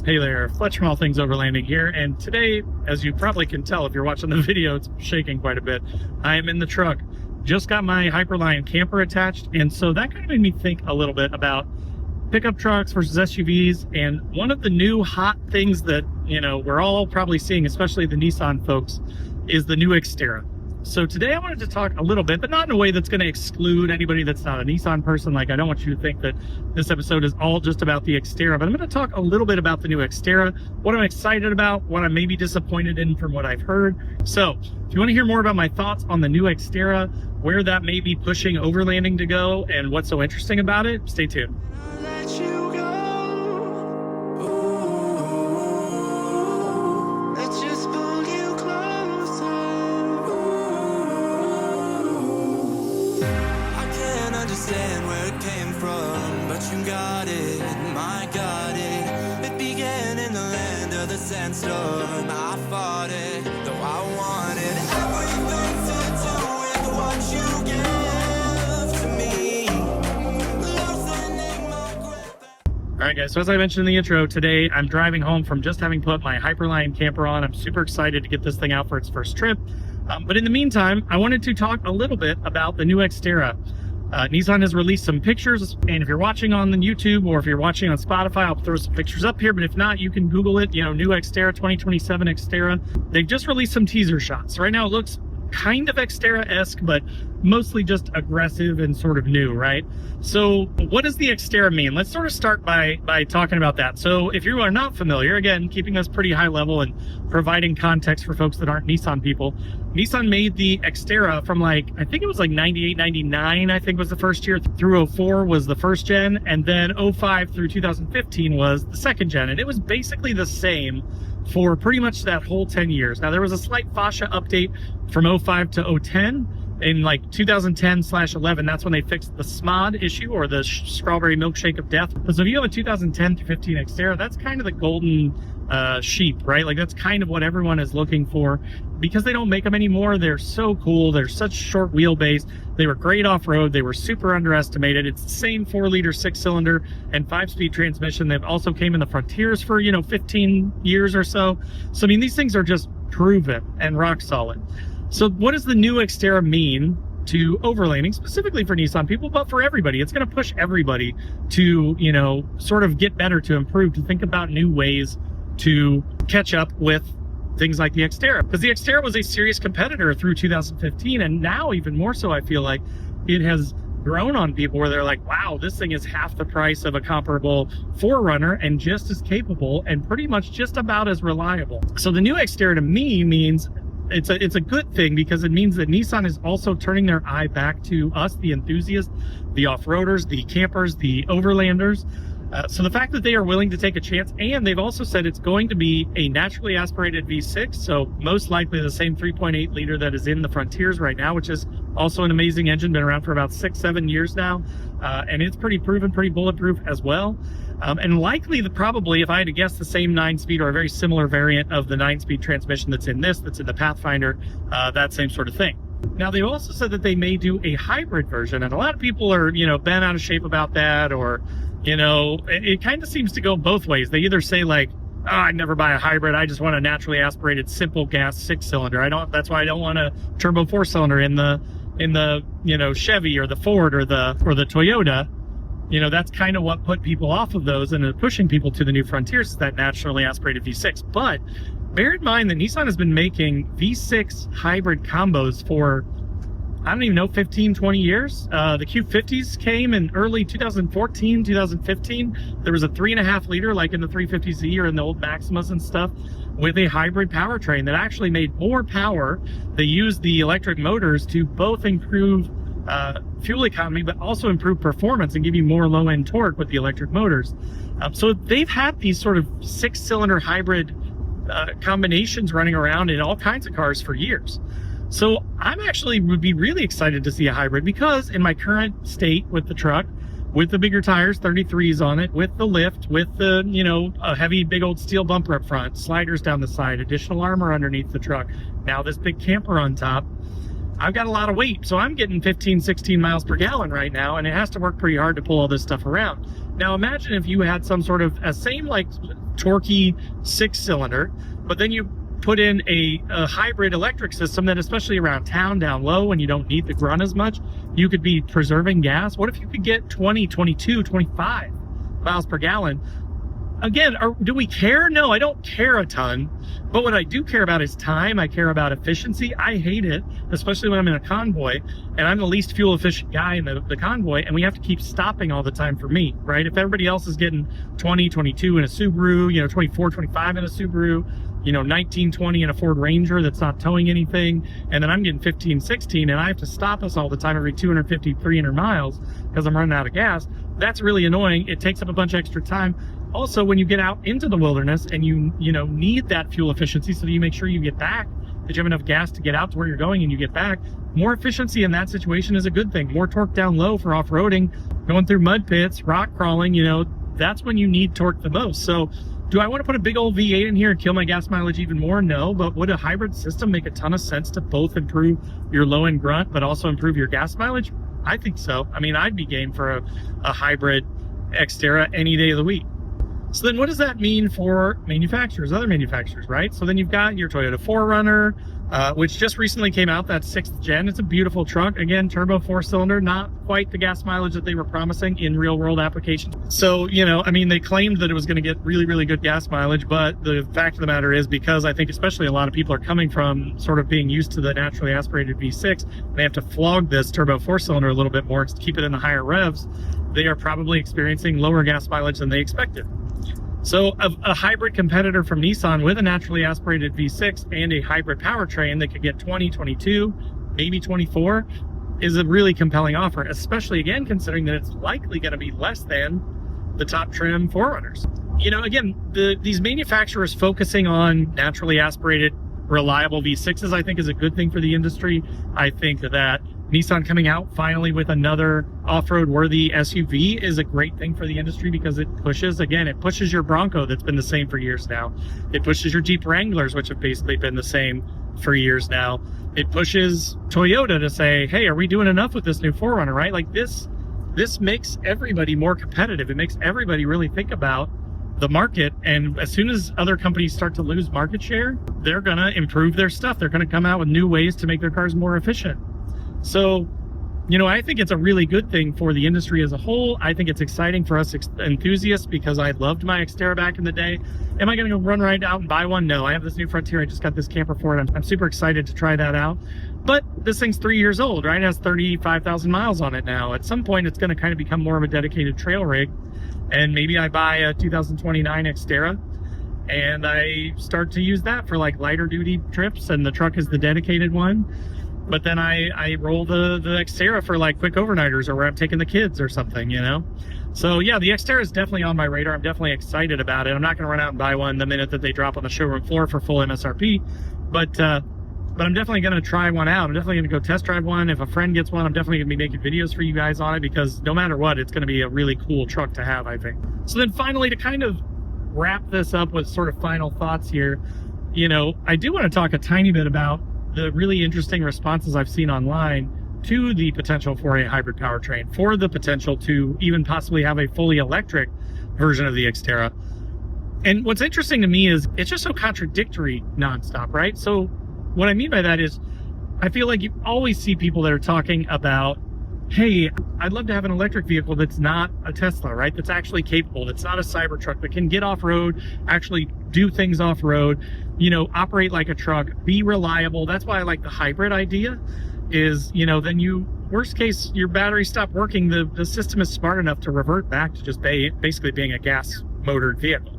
Hey there, Fletch from All Things Overlanding here, and today, as you probably can tell if you're watching the video, it's shaking quite a bit. I am in the truck. Just got my Hyperline camper attached, and so that kind of made me think a little bit about pickup trucks versus SUVs, and one of the new hot things that, we're all probably seeing, especially the Nissan folks, is the new Xterra. So today I wanted to talk a little bit, but not in a way that's going to exclude anybody that's not a Nissan person. Like, I don't want you to think that this episode is all just about the Xterra, but I'm going to talk a little bit about the new Xterra, what I'm excited about, what I'm maybe disappointed in from what I've heard. So if you want to hear more about my thoughts on the new Xterra, where that may be pushing Overlanding to go, and what's so interesting about it, stay tuned. Understand where it came from, but you got it, my got it. It began in the land of the sandstorm. I fought it, though I wanted everything to do with what you give to me. Loosening my grip. Alright guys, so as I mentioned in the intro, today I'm driving home from just having put my Hyperline camper on. I'm super excited to get this thing out for its first trip. But in the meantime, I wanted to talk a little bit about the new Xterra. Nissan has released some pictures, and if you're watching on the YouTube or if you're watching on Spotify, I'll throw some pictures up here, but if not, you can Google it, new Xterra, 2027 Xterra. They've just released some teaser shots. Right now it looks kind of Xterra-esque, but mostly just aggressive and sort of new, right? So what does the Xterra mean? Let's sort of start by talking about that. So if you are not familiar, again, keeping this pretty high level and providing context for folks that aren't Nissan people, Nissan made the Xterra from I think it was 98, 99, I think was the first year, through 04 was the first gen, and then 05 through 2015 was the second gen. And it was basically the same for pretty much that whole 10 years. Now there was a slight fascia update from 05 to 010. In 2010/11, that's when they fixed the SMOD issue, or the strawberry milkshake of death. So if you have a 2010 through 15 Xterra, that's kind of the golden sheep, right? That's kind of what everyone is looking for, because they don't make them anymore. They're so cool. They're such short wheelbase. They were great off-road. They were super underestimated. It's the same 4-liter 6-cylinder and 5-speed transmission. They've also came in the Frontiers for 15 years or so. So I mean, these things are just proven and rock solid. So what does the new Xterra mean to overlanding, specifically for Nissan people, but for everybody? It's going to push everybody to, sort of get better, to improve, to think about new ways to catch up with things like the Xterra. Because the Xterra was a serious competitor through 2015, and now even more so, I feel like it has grown on people where they're like, wow, this thing is half the price of a comparable 4Runner and just as capable and pretty much just about as reliable. So the new Xterra to me means it's a good thing, because it means that Nissan is also turning their eye back to us, the enthusiasts, the off-roaders, the campers, the overlanders. So the fact that they are willing to take a chance, and they've also said it's going to be a naturally aspirated V6, so most likely the same 3.8 liter that is in the Frontiers right now, which is also an amazing engine, been around for about 6-7 years now, and it's pretty proven, pretty bulletproof as well. And likely, probably, if I had to guess, the same 9-speed or a very similar variant of the 9-speed transmission that's in the Pathfinder, that same sort of thing. Now, they also said that they may do a hybrid version, and a lot of people are, bent out of shape about that, or, it kind of seems to go both ways. They either say I'd never buy a hybrid, I just want a naturally aspirated simple gas 6-cylinder. That's why I don't want a turbo 4-cylinder in the Chevy or the Ford or the Toyota. That's kind of what put people off of those and pushing people to the new Frontiers, is that naturally aspirated V6. But bear in mind that Nissan has been making V6 hybrid combos for, I don't even know, 15, 20 years. The Q50s came in early 2014, 2015. There was a 3.5 liter, like in the 350Z or in the old Maximas and stuff, with a hybrid powertrain that actually made more power. They used the electric motors to both improve fuel economy, but also improve performance and give you more low-end torque with the electric motors. So they've had these sort of 6-cylinder hybrid combinations running around in all kinds of cars for years. So I'm actually would be really excited to see a hybrid, because in my current state with the truck, with the bigger tires, 33s on it, with the lift, with the, a heavy big old steel bumper up front, sliders down the side, additional armor underneath the truck, now this big camper on top, I've got a lot of weight, so I'm getting 15, 16 miles per gallon right now, and it has to work pretty hard to pull all this stuff around. Now imagine if you had some sort of a same like torquey 6-cylinder, but then you put in a hybrid electric system that, especially around town, down low, when you don't need the grunt as much, you could be preserving gas. What if you could get 20, 22, 25 miles per gallon? Again, do we care? No, I don't care a ton. But what I do care about is time. I care about efficiency. I hate it, especially when I'm in a convoy, and I'm the least fuel efficient guy in the convoy, and we have to keep stopping all the time for me, right? If everybody else is getting 20, 22 in a Subaru, 24, 25 in a Subaru, 19, 20 in a Ford Ranger that's not towing anything, and then I'm getting 15, 16, and I have to stop us all the time every 250, 300 miles because I'm running out of gas. That's really annoying. It takes up a bunch of extra time. Also, when you get out into the wilderness and you need that fuel efficiency so that you make sure you get back, that you have enough gas to get out to where you're going and you get back, more efficiency in that situation is a good thing. More torque down low for off-roading, going through mud pits, rock crawling, that's when you need torque the most. So do I want to put a big old V8 in here and kill my gas mileage even more? No, but would a hybrid system make a ton of sense to both improve your low-end grunt but also improve your gas mileage? I think so. I mean, I'd be game for a hybrid Xterra any day of the week. So then what does that mean for manufacturers, other manufacturers, right? So then you've got your Toyota 4Runner, which just recently came out, that 6th gen. It's a beautiful truck. Again, turbo 4-cylinder, not quite the gas mileage that they were promising in real world applications. So, they claimed that it was going to get really, really good gas mileage, but the fact of the matter is, because I think especially a lot of people are coming from sort of being used to the naturally aspirated V6, they have to flog this turbo 4-cylinder a little bit more to keep it in the higher revs. They are probably experiencing lower gas mileage than they expected. So a hybrid competitor from Nissan with a naturally aspirated V6 and a hybrid powertrain that could get 20, 22, maybe 24 is a really compelling offer, especially again, considering that it's likely going to be less than the top trim 4Runners. Again, these manufacturers focusing on naturally aspirated, reliable V6s, I think is a good thing for the industry. I think that Nissan coming out finally with another off-road worthy SUV is a great thing for the industry because it pushes your Bronco that's been the same for years now. It pushes your Jeep Wranglers, which have basically been the same for years now. It pushes Toyota to say, hey, are we doing enough with this new 4Runner, right? Like this makes everybody more competitive. It makes everybody really think about the market, and as soon as other companies start to lose market share, they're gonna improve their stuff. They're gonna come out with new ways to make their cars more efficient. So, I think it's a really good thing for the industry as a whole. I think it's exciting for us enthusiasts because I loved my Xterra back in the day. Am I going to go run right out and buy one? No, I have this new Frontier. I just got this camper for it. I'm super excited to try that out. But this thing's 3 years old, right? It has 35,000 miles on it now. At some point, it's going to kind of become more of a dedicated trail rig. And maybe I buy a 2029 Xterra and I start to use that for like lighter duty trips, and the truck is the dedicated one. But then I roll the Xterra for like quick overnighters or where I'm taking the kids or something, So yeah, the Xterra is definitely on my radar. I'm definitely excited about it. I'm not going to run out and buy one the minute that they drop on the showroom floor for full MSRP, but I'm definitely going to try one out. I'm definitely going to go test drive one. If a friend gets one, I'm definitely going to be making videos for you guys on it because no matter what, it's going to be a really cool truck to have, I think. So then finally, to kind of wrap this up with sort of final thoughts here, I do want to talk a tiny bit about the really interesting responses I've seen online to the potential for a hybrid powertrain, for the potential to even possibly have a fully electric version of the Xterra. And what's interesting to me is it's just so contradictory nonstop, right? So what I mean by that is I feel like you always see people that are talking about, hey, I'd love to have an electric vehicle that's not a Tesla, right? That's actually capable, that's not a Cybertruck, that can get off-road, actually do things off-road, operate like a truck, be reliable. That's why I like the hybrid idea is, then worst case, your battery stopped working, the system is smart enough to revert back to just basically being a gas motored vehicle.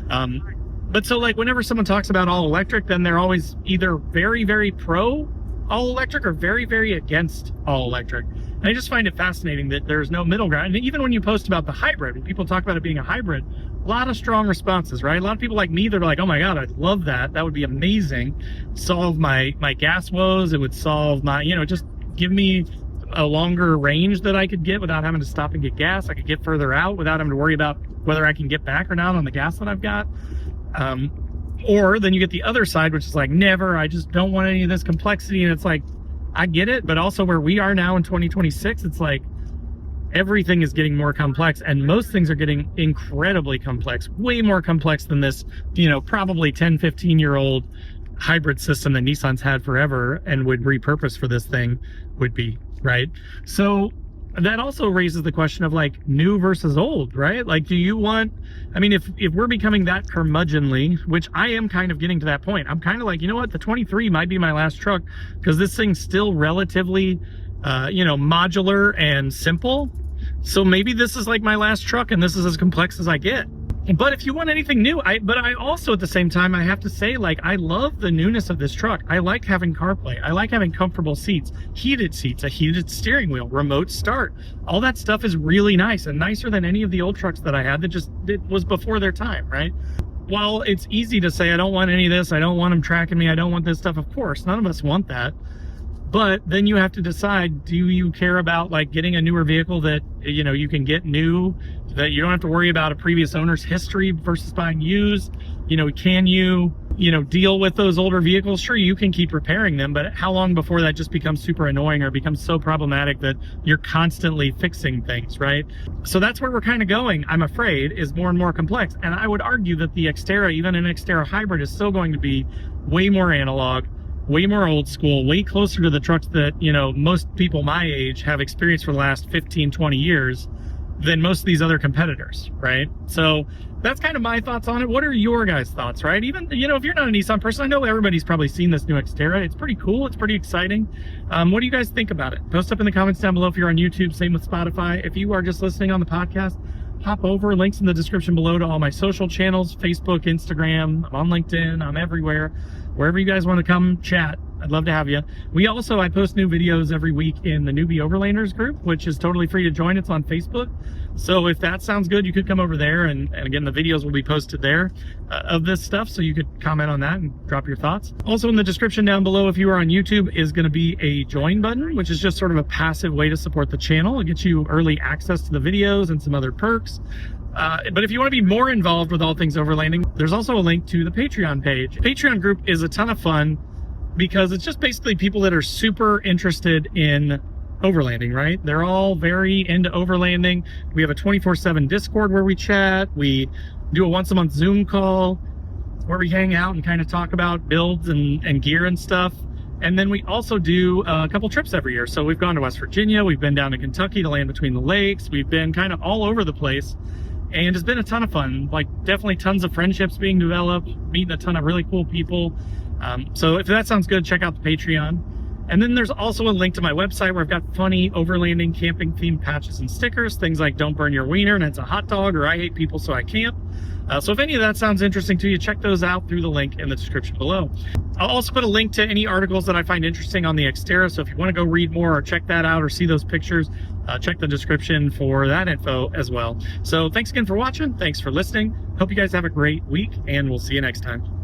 But so like whenever someone talks about all electric, then they're always either very, very pro all electric or very, very against all electric. And I just find it fascinating that there's no middle ground. And even when you post about the hybrid, when people talk about it being a hybrid, a lot of strong responses, right? A lot of people like me, they're like, oh my God, I'd love that. That would be amazing. Solve my gas woes. It would solve my, just give me a longer range that I could get without having to stop and get gas. I could get further out without having to worry about whether I can get back or not on the gas that I've got. Or then you get the other side, which is like, never, I just don't want any of this complexity. And it's like, I get it, but also where we are now in 2026, it's like everything is getting more complex, and most things are getting incredibly complex, way more complex than this, you know, probably 10, 15-year-old hybrid system that Nissan's had forever and would repurpose for this thing would be, right? So that also raises the question of like new versus old, right? Like, do you want, I mean, if we're becoming that curmudgeonly, which I am kind of getting to that point, I'm kind of like, you know what, the 23 might be my last truck because this thing's still relatively, you know, modular and simple. So maybe this is like my last truck and this is as complex as I get. But if you want anything new, but I also at the same time, I have to say, like, I love the newness of this truck. I like having CarPlay. I like having comfortable seats, a heated steering wheel, remote start. All that stuff is really nice and nicer than any of the old trucks that I had that just was before their time, right? While it's easy to say, I don't want any of this, I don't want them tracking me, I don't want this stuff, of course, none of us want that. But then you have to decide, do you care about like getting a newer vehicle that, you know, you can get new, that you don't have to worry about a previous owner's history versus buying used? You know, can you know, deal with those older vehicles? Sure, you can keep repairing them, but how long before that just becomes super annoying or becomes so problematic that you're constantly fixing things, right? So that's where we're kind of going, I'm afraid, is more and more complex. And I would argue that the Xterra, even an Xterra hybrid, is still going to be way more analog, way more old school, way closer to the trucks that, you know, most people my age have experienced for the last 15, 20 years than most of these other competitors, right? So that's kind of my thoughts on it. What are your guys' thoughts, right? Even, you know, if you're not a Nissan person, I know everybody's probably seen this new Xterra. It's pretty cool. It's pretty exciting. What do you guys think about it? Post up in the comments down below if you're on YouTube. Same with Spotify. If you are just listening on the podcast, hop over, links in the description below to all my social channels, Facebook, Instagram. I'm on LinkedIn. I'm everywhere. Wherever you guys want to come chat, I'd love to have you. I post new videos every week in the newbie Overlanders group, which is totally free to join. It's on Facebook. So if that sounds good, you could come over there. And again, the videos will be posted there of this stuff. So you could comment on that and drop your thoughts. Also in the description down below, if you are on YouTube, is going to be a join button, which is just sort of a passive way to support the channel. It gets you early access to the videos and some other perks. But if you want to be more involved with all things overlanding, there's also a link to the Patreon page. Patreon group is a ton of fun because it's just basically people that are super interested in overlanding, right? They're all very into overlanding. We have a 24/7 Discord where we chat. We do a once a month Zoom call where we hang out and kind of talk about builds and gear and stuff. And then we also do a couple trips every year. So we've gone to West Virginia. We've been down to Kentucky to land between the lakes. We've been kind of all over the place. And it's been a ton of fun, like definitely tons of friendships being developed, meeting a ton of really cool people. So if that sounds good, check out the Patreon. And then there's also a link to my website where I've got funny overlanding camping themed patches and stickers, things like don't burn your wiener and it's a hot dog, or I hate people so I camp. So if any of that sounds interesting to you, check those out through the link in the description below. I'll also put a link to any articles that I find interesting on the Xterra. So if you want to go read more or check that out or see those pictures, check the description for that info as well. So thanks again for watching. Thanks for listening. Hope you guys have a great week, and we'll see you next time.